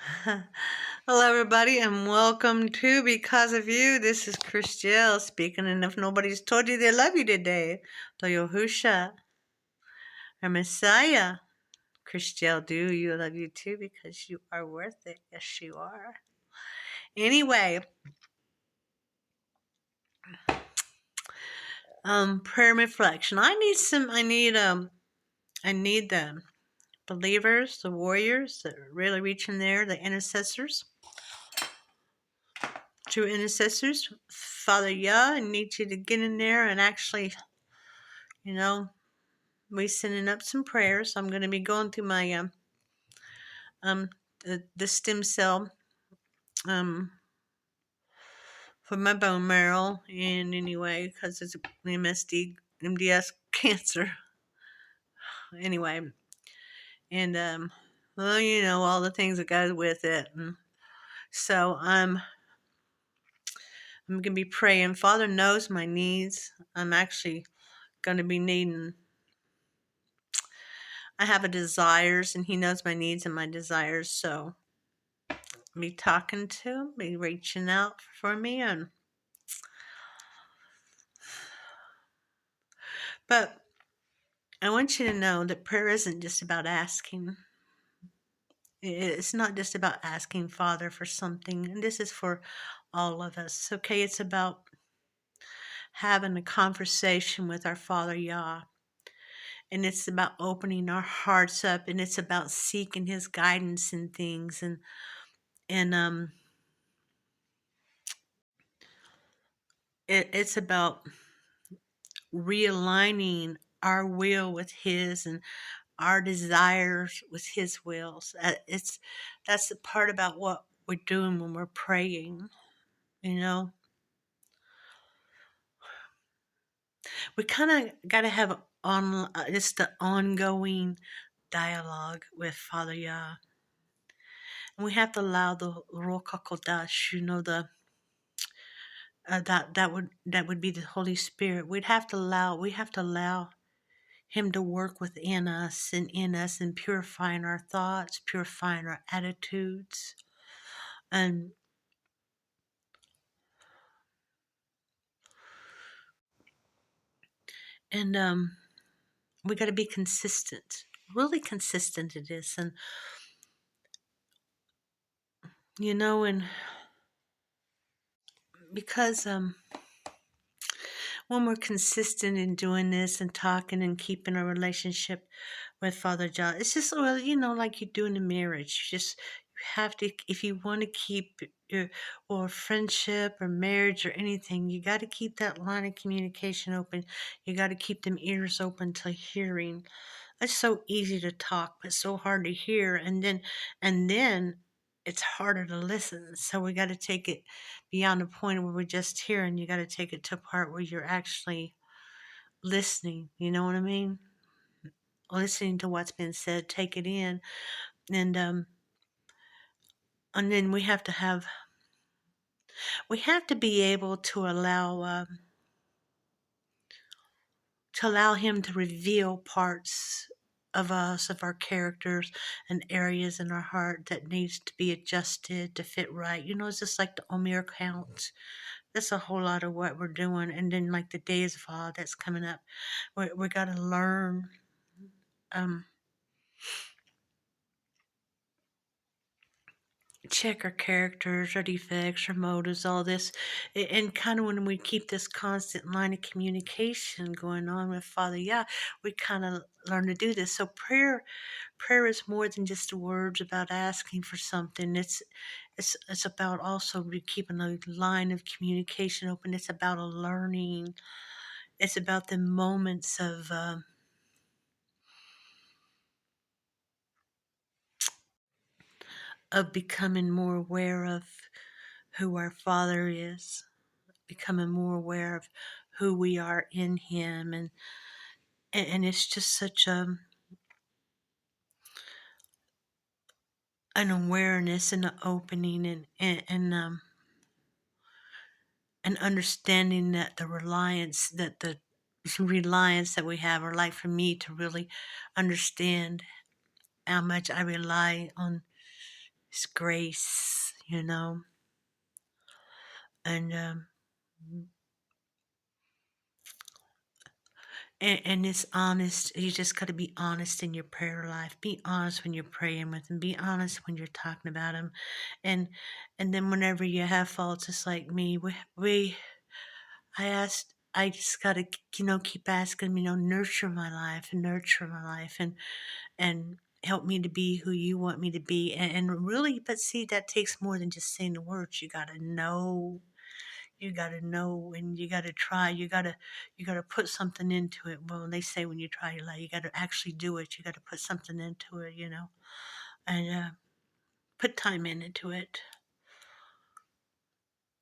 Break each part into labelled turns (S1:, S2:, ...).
S1: Hello, everybody, and welcome to Because of You. This is Christelle speaking, and if nobody's told you they love you today, to Yahusha, our Messiah, Christelle, do you love you too because you are worth it. Yes, you are. Anyway, prayer and reflection. I need the believers, the warriors that are really reaching there, the intercessors. True intercessors, Father Yah, I need you to get in there and actually, you know, be sending up some prayers. I'm going to be going through my um the stem cell um for my bone marrow, and anyway, because it's MDS cancer. Anyway, and well, all the things that go with it, and so I'm going to be praying. Father knows my needs. I'm actually going to be needing. I have a desires, and He knows my needs and my desires. So, be talking to Him, be reaching out for me, but I want you to know that prayer isn't just about asking. It's not just about asking Father for something, and this is for all of us. Okay, it's about having a conversation with our Father Yah. And it's about opening our hearts up, and it's about seeking His guidance in things, and it's about realigning our will with His and our desires with His wills. That's the part about what we're doing when we're praying. You know, we kind of got to have just the ongoing dialogue with Father Yah, and we have to allow the Ruach Hakodesh, that would be the Holy Spirit. We have to allow Him to work within us and in us, and purifying our thoughts, purifying our attitudes, and and we got to be consistent, really consistent in this, and and because when we're consistent in doing this and talking and keeping a relationship with Father John, it's just, well, like you do in a marriage. You have to, if you want to keep your, or friendship or marriage or anything, you got to keep that line of communication open. You got to keep them ears open to hearing. It's so easy to talk, but so hard to hear. And then it's harder to listen. So we got to take it beyond the point where we're just hearing. You got to take it to a part where you're actually listening. You know what I mean? Listening to what's been said, take it in, and then we have to be able to allow Him to reveal parts of us, of our characters, and areas in our heart that needs to be adjusted to fit right. It's just like the Omer count. That's a whole lot of what we're doing. And then, like the days of awe that's coming up, we got to learn. Um, Check our characters, our defects, our motives, all this. And kind of when we keep this constant line of communication going on with Father, yeah, we kind of learn to do this. So prayer is more than just the words about asking for something. It's about also keeping a line of communication open. It's about a learning. It's about the moments of becoming more aware of who our Father is, becoming more aware of who we are in Him, and it's just such an awareness and an opening, and understanding that the reliance that we have, or like for me to really understand how much I rely on His grace, and and it's honest. You just got to be honest in your prayer life. Be honest when you're praying with him. Be honest when you're talking about him, and and then whenever you have faults, just like me, we I asked. I just got to keep asking him, nurture my life and nurture my life and help me to be who you want me to be, and really, but see, that takes more than just saying the words. You got to know and you got to try. You got to put something into it. Well, they say when you try, you lie. You got to actually do it. You got to put something into it. And put time into it.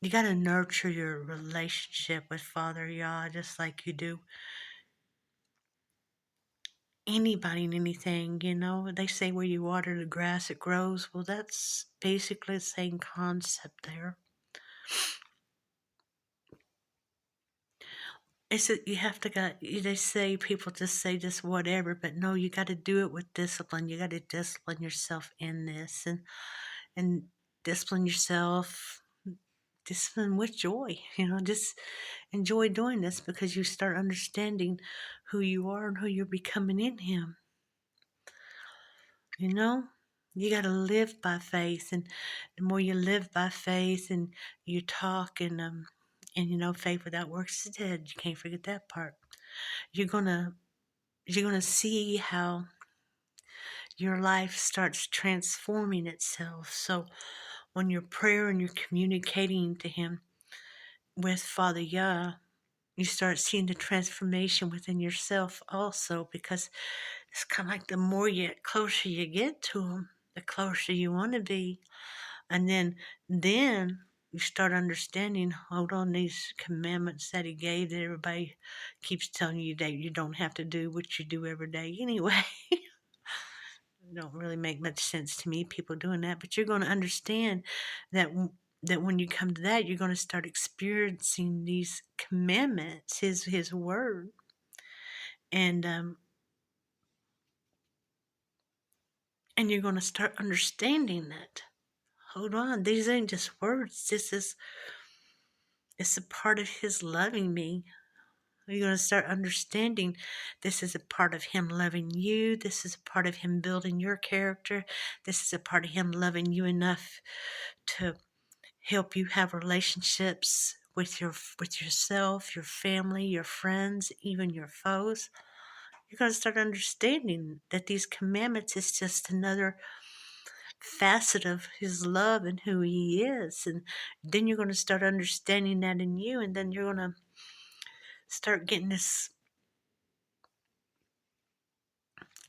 S1: You got to nurture your relationship with Father Yah just like you do anybody and anything. They say where you water the grass, it grows. Well, that's basically the same concept there. It's that you have to got. They say people just say just whatever, but no, you got to do it with discipline. You got to discipline yourself in this, and discipline yourself. Discipline with joy. Just enjoy doing this because you start understanding who you are and who you're becoming in Him. You know, you got to live by faith, and the more you live by faith, and you talk, and faith without works is dead. You can't forget that part. You're gonna you're gonna see how your life starts transforming itself. So when you're prayer and you're communicating to Him with Father Yah, you start seeing the transformation within yourself also, because it's kind of like the more closer you get to Him, the closer you want to be. And then you start understanding, hold on, these commandments that He gave that everybody keeps telling you that you don't have to do, what you do every day anyway. Don't really make much sense to me, people doing that, but you're going to understand that that when you come to that, you're going to start experiencing these commandments, his word, and and you're going to start understanding that, hold on, these ain't just words, it's a part of his loving me. You're going to start understanding this is a part of him loving you. This is a part of him building your character. This is a part of him loving you enough to help you have relationships with yourself, your family, your friends, even your foes. You're going to start understanding that these commandments is just another facet of his love and who he is. And then you're going to start understanding that in you, and then you're going to start getting this.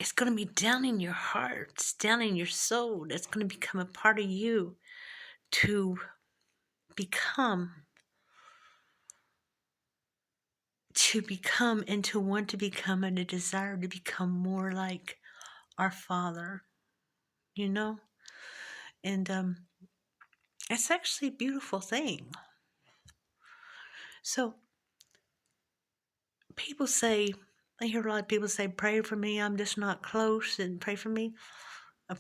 S1: It's going to be down in your heart, it's down in your soul. It's going to become a part of you to become and to want to become, and a desire to become more like our Father, you know? And it's actually a beautiful thing. So people say, I hear a lot of people say, pray for me, I'm just not close, and pray for me.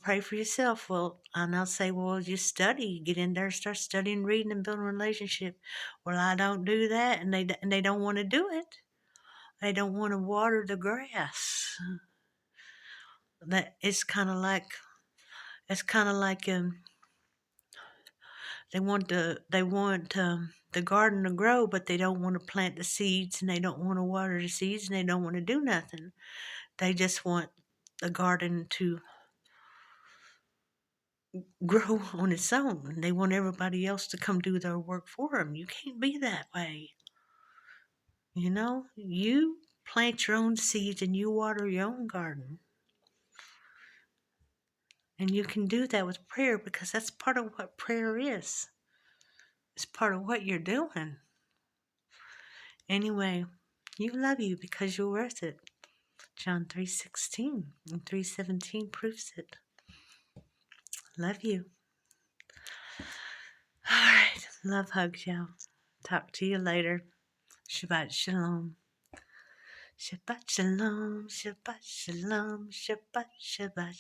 S1: Pray for yourself. Well, and I'll say, well, you study, get in there, start studying, reading, and building a relationship. Well, I don't do that, and they don't want to do it. They don't want to water the grass. That it's kind of like they want the garden to grow, but they don't want to plant the seeds, and they don't want to water the seeds, and they don't want to do nothing. They just want the garden to grow on its own. They want everybody else to come do their work for them. You can't be that way. You plant your own seeds and you water your own garden. And you can do that with prayer, because that's part of what prayer is. It's part of what you're doing. Anyway, you love you because you're worth it. John 3:16 and 3:17 proves it. Love you. All right. Love hugs, y'all. Talk to you later. Shabbat shalom. Shabbat shalom. Shabbat shalom. Shabbat shalom.